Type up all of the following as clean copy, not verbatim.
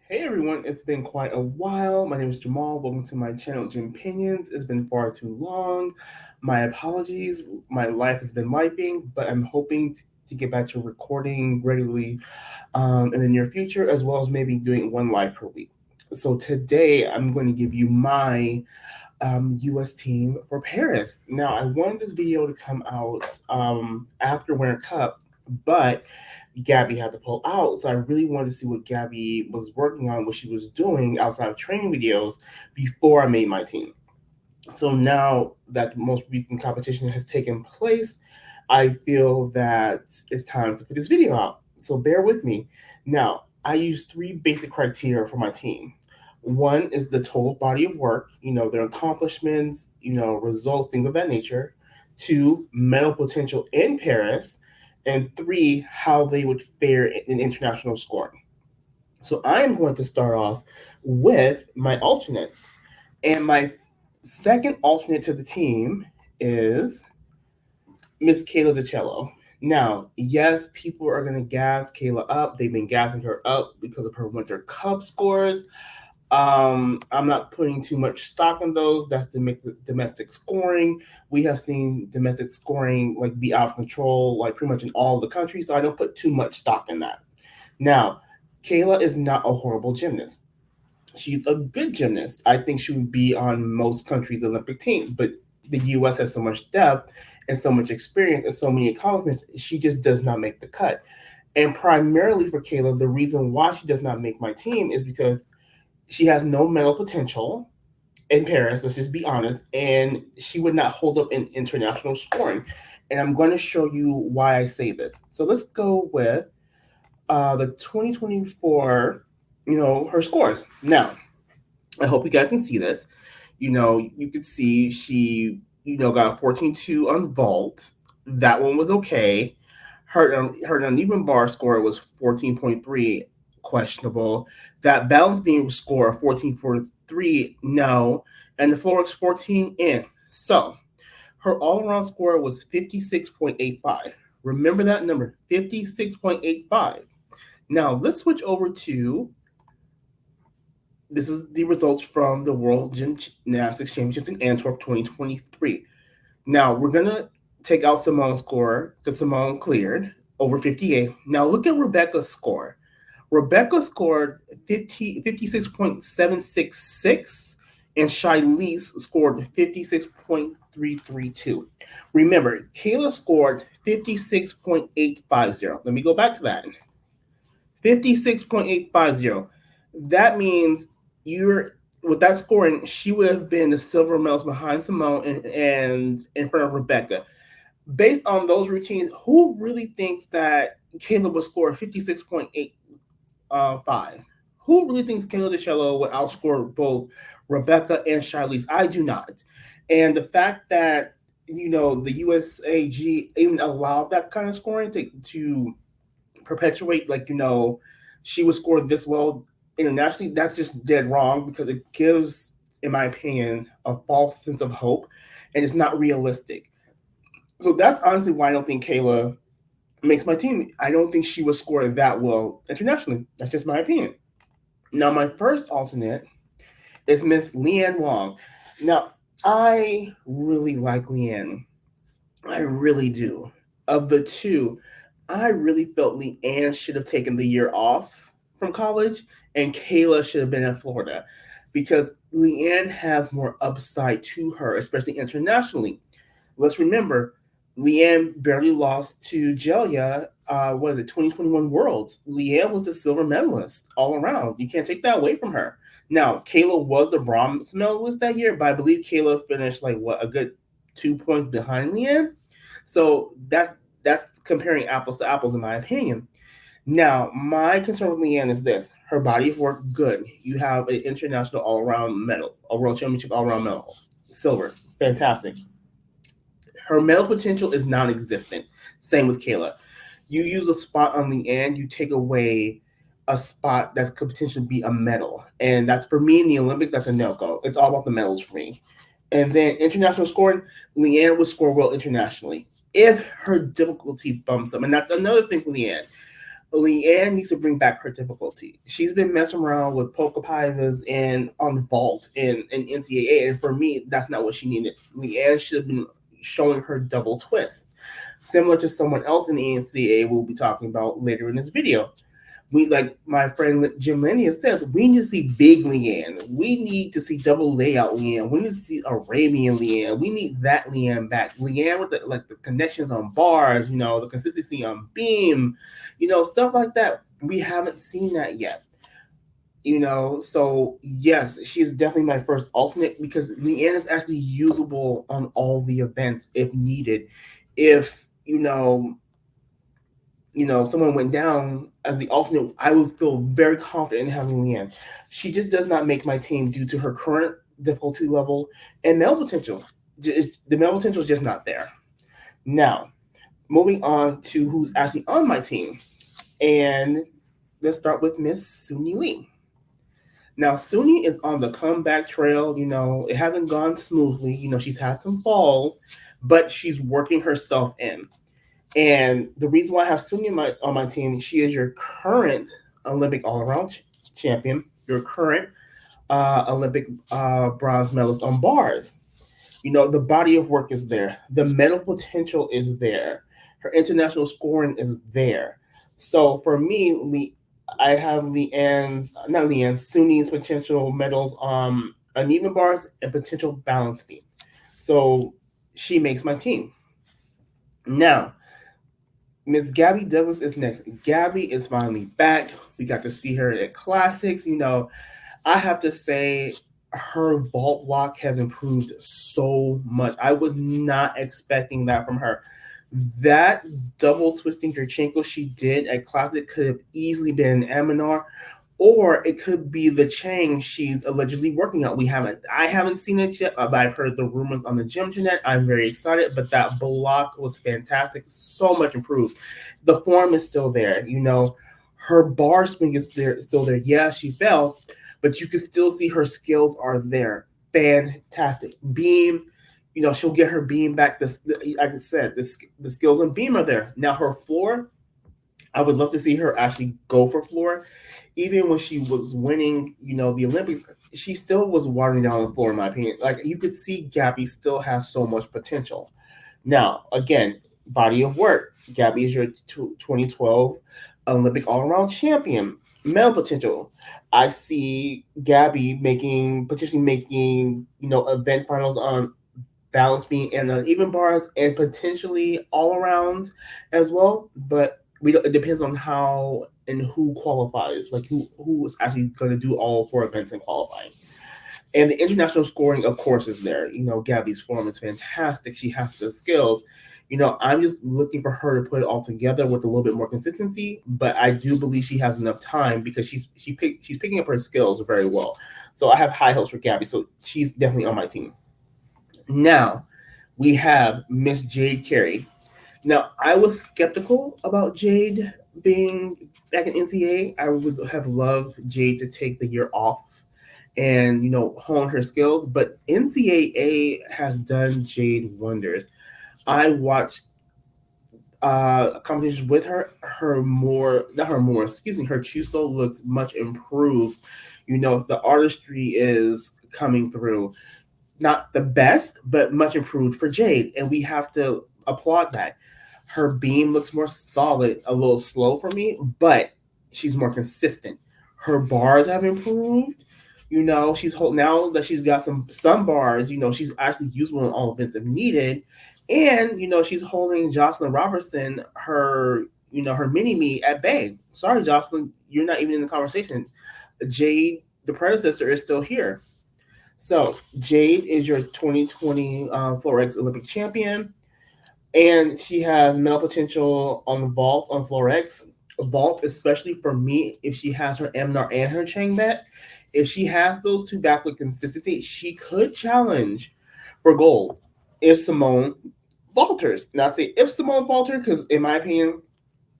Hey everyone, it's been quite a while. My name is Jamal. Welcome to my channel, Gym Opinions. It's been far too long. My apologies. My life has been lifing, but I'm hoping to get back to recording regularly in the near future, as well as maybe doing one live per week. So today I'm going to give you my US team for Paris. Now, I wanted this video to come out after Winter Cup, but Gabby had to pull out. So I really wanted to see what Gabby was working on, what she was doing outside of training videos before I made my team. So now that the most recent competition has taken place, I feel that it's time to put this video out. So bear with me. Now, I use three basic criteria for my team. One is the total body of work, their accomplishments, results, things of that nature. Two, medal potential in Paris. And three, how they would fare in international scoring. So I am going to start off with my alternates. And my second alternate to the team is Miss Kayla DiCello. Now, yes, people are going to gas Kayla up. They've been gassing her up because of her Winter Cup scores. I'm not putting too much stock on those. That's domestic scoring. We have seen domestic scoring like be out of control, like pretty much in all the countries. So I don't put too much stock in that. Now, Kayla is not a horrible gymnast. She's a good gymnast. I think she would be on most countries' Olympic team, but the U.S. has so much depth and so much experience and so many accomplishments. She just does not make the cut. And primarily for Kayla, the reason why she does not make my team is because she has no medal potential in Paris, let's just be honest, and she would not hold up in international scoring. And I'm going to show you why I say this. So let's go with the 2024, her scores. Now, I hope you guys can see this. You can see she, got 14.2 on vault. That one was okay. Her uneven bar score was 14.3, questionable. That balance beam score 14.3, no. And the floor was 14 in. So her all around score was 56.85. Remember that number, 56.85. Now let's switch over to this is the results from the World Gymnastics Championships in Antwerp 2023. Now we're gonna take out Simone's score because Simone cleared over 58. Now look at Rebecca's score. Rebecca scored 56.766 and Shilese scored 56.332. Remember, Kayla scored 56.850. Let me go back to that. 56.850. That means you're with that scoring, she would have been the silver medals behind Simone and in front of Rebecca. Based on those routines, who really thinks that Kayla would score 56.85? Who really thinks Kayla DiCello would outscore both Rebecca and Shilese? I do not. And the fact that the USAG even allowed that kind of scoring to perpetuate, she would score this well internationally, that's just dead wrong because it gives, in my opinion, a false sense of hope and it's not realistic. So that's honestly why I don't think Kayla makes my team. I don't think she would score that well internationally. That's just my opinion. Now, my first alternate is Miss Leanne Wong. Now, I really like Leanne. I really do. Of the two, I really felt Leanne should have taken the year off from college and Kayla should have been at Florida because Leanne has more upside to her, especially internationally. Let's remember, Leanne barely lost to Jelia, 2021 Worlds. Leanne was the silver medalist all around. You can't take that away from her. Now, Kayla was the bronze medalist that year, but I believe Kayla finished a good 2 points behind Leanne. So that's comparing apples to apples, in my opinion. Now, my concern with Leanne is this: her body of work, good. You have an international all-around medal, a world championship all-around medal, silver, fantastic. Her medal potential is non-existent. Same with Kayla. You use a spot on Leanne, you take away a spot that could potentially be a medal, and that's for me in the Olympics. That's a no-go. It's all about the medals for me. And then international scoring, Leanne would score well internationally if her difficulty bumps up, and that's another thing for Leanne. Leanne needs to bring back her difficulty. She's been messing around with polka pivas and on vault in NCAA, and for me, that's not what she needed. Leanne should have been showing her double twist, similar to someone else in the NCAA we'll be talking about later in this video. We, like my friend Jim Lania says, we need to see big Leanne. We need to see double layout Leanne. We need to see Arabian Leanne. We need that Leanne back. Leanne with the connections on bars, the consistency on beam, stuff like that. We haven't seen that yet. So yes, she's definitely my first alternate because Leanne is actually usable on all the events if needed. If someone went down as the alternate, I would feel very confident in having Leanne. She just does not make my team due to her current difficulty level and male potential. The male potential is just not there. Now, moving on to who's actually on my team. And let's start with Miss Sunisa Lee. Now, Suni is on the comeback trail. It hasn't gone smoothly. She's had some falls, but she's working herself in. And the reason why I have Suni on my team, she is your current Olympic all-around champion, your current Olympic bronze medalist on bars. The body of work is there. The medal potential is there. Her international scoring is there. So for me, I have Suni's potential medals on uneven bars and potential balance beam. So she makes my team. Now, Miss Gabby Douglas is next. Gabby is finally back. We got to see her at classics. I have to say her vault block has improved so much. I was not expecting that from her. That double twisting Yurchenko she did at classic could have easily been an MNR, or it could be the Chang she's allegedly working on. I haven't seen it yet, but I've heard the rumors on the gym internet. I'm very excited, but that block was fantastic, so much improved. The form is still there. Her bar swing is still there. Yeah, she fell, but you can still see her skills are there. Fantastic. Beam, she'll get her beam back. Like I said, the skills on beam are there. Now her floor, I would love to see her actually go for floor. Even when she was winning, the Olympics, she still was watering down the floor, in my opinion. Like, you could see Gabby still has so much potential. Now, again, body of work. Gabby is your 2012 Olympic all-around champion. Male potential. I see Gabby potentially making, event finals on balance beam and uneven bars and potentially all-around as well. But it depends on how and who qualifies, like who is actually going to do all 4 events in qualifying. And the international scoring, of course, is there. Gabby's form is fantastic. She has the skills. I'm just looking for her to put it all together with a little bit more consistency. But I do believe she has enough time because she's picking up her skills very well. So I have high hopes for Gabby. So she's definitely on my team. Now we have Miss Jade Carey. Now, I was skeptical about Jade being back in NCAA. I would have loved Jade to take the year off and, hone her skills. But NCAA has done Jade wonders. I watched competitions with her. Her Chuso looks much improved. The artistry is coming through. Not the best, but much improved for Jade. And we have to applaud that. Her beam looks more solid, a little slow for me, but she's more consistent. Her bars have improved. Now that she's got some bars, she's actually usable in all events if needed. And, she's holding Jocelyn Robertson, her mini me at bay. Sorry, Jocelyn, you're not even in the conversation. Jade, the predecessor, is still here. So Jade is your 2020 Florex Olympic champion. And she has medal potential on the vault on Florex. Vault, especially for me, if she has her MNR and her Chang back, if she has those 2 back with consistency, she could challenge for gold if Simone falters. Now, I say if Simone falters, because in my opinion,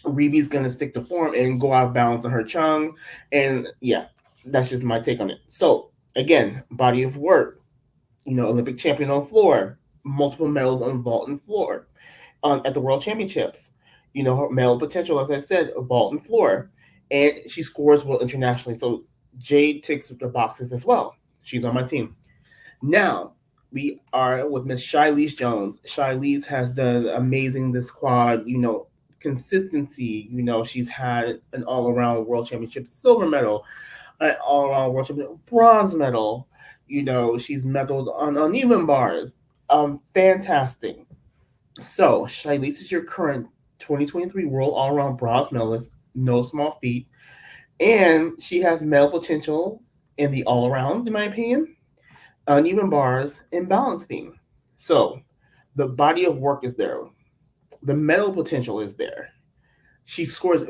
Reeby's going to stick to form and go out of balance on her Chung. And yeah, that's just my take on it. So, again, body of work, Olympic champion on floor, multiple medals on vault and floor. At the World Championships. Her male potential, as I said, vault and floor, and she scores well internationally. So Jade ticks the boxes as well. She's on my team. Now we are with Miss Shilese Jones. Shilese has done amazing this quad. Consistency. She's had an all-around world championship silver medal, an all-around world championship bronze medal. She's medaled on uneven bars. Fantastic. So Shilese is your current 2023 World All-Around Bronze medalist. No small feat, and she has medal potential in the all-around, in my opinion, uneven bars, and balance beam. So the body of work is there. The medal potential is there. She scores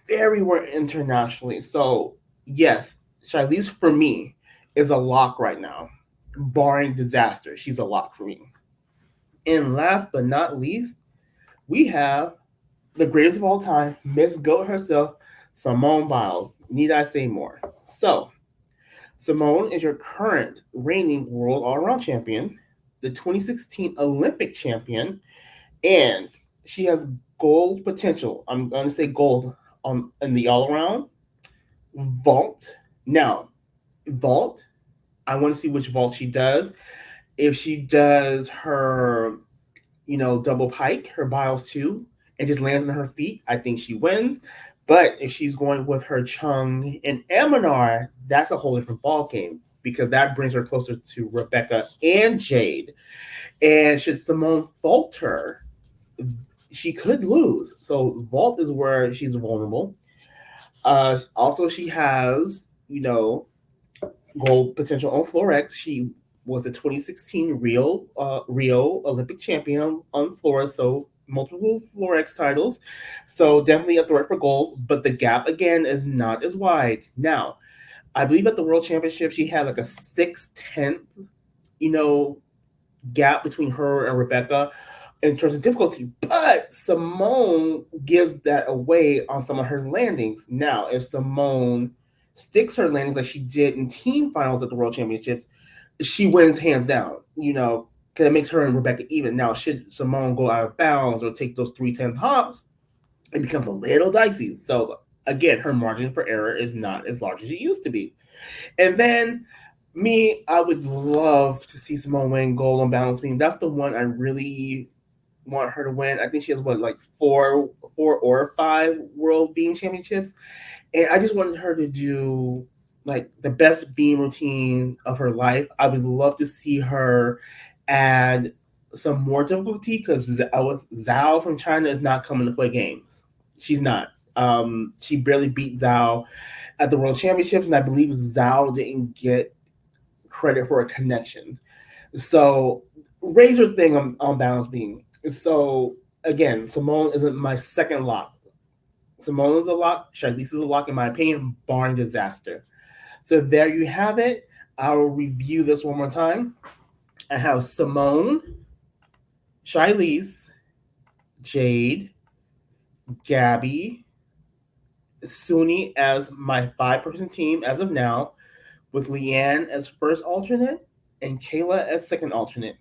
very well internationally. So yes, Shilese for me is a lock right now, barring disaster. She's a lock for me. And last but not least, we have the greatest of all time, Miss Goat herself, Simone Biles. Need I say more? So Simone is your current reigning world all-around champion, the 2016 Olympic champion, and she has gold potential. I'm going to say gold on in the all-around vault. Now, vault. I want to see which vault she does. If she does her, double pike, her Biles 2, and just lands on her feet, I think she wins. But if she's going with her Chung and Eminar, that's a whole different ball game because that brings her closer to Rebecca and Jade. And should Simone falter, she could lose. So vault is where she's vulnerable. Also, she has gold potential on floor X. She was a 2016 Rio Olympic champion on floor, so multiple floor X titles. So definitely a threat for gold, but the gap again is not as wide. Now, I believe at the World Championship she had like a 6/10, you know, gap between her and Rebecca in terms of difficulty. But Simone gives that away on some of her landings. Now, if Simone sticks her landings like she did in team finals at the World Championships, she wins hands down, because it makes her and Rebecca even. Now, should Simone go out of bounds or take those 3/10 hops, it becomes a little dicey. So, again, her margin for error is not as large as it used to be. And then I would love to see Simone win gold on balance beam. That's the one I really want her to win. I think she has like four or five world beam championships, and I just wanted her to do like the best beam routine of her life. I would love to see her add some more difficulty because Zhao from China is not coming to play games. She's not. She barely beat Zhao at the World Championships, and I believe Zhao didn't get credit for a connection. So razor thing on balance beam. So again, Simone isn't my second lock. Simone is a lock. Shilese is a lock in my opinion, barring disaster. So there you have it. I'll review this one more time. I have Simone, Shilese, Jade, Gabby, Suni as my 5-person team as of now, with Leanne as first alternate and Kayla as second alternate.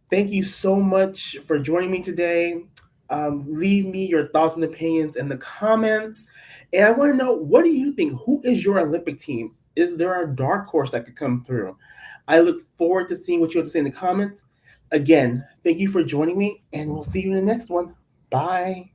Thank you so much for joining me today. Leave me your thoughts and opinions in the comments. And I want to know, what do you think? Who is your Olympic team? Is there a dark horse that could come through? I look forward to seeing what you have to say in the comments. Again, thank you for joining me, and we'll see you in the next one. Bye.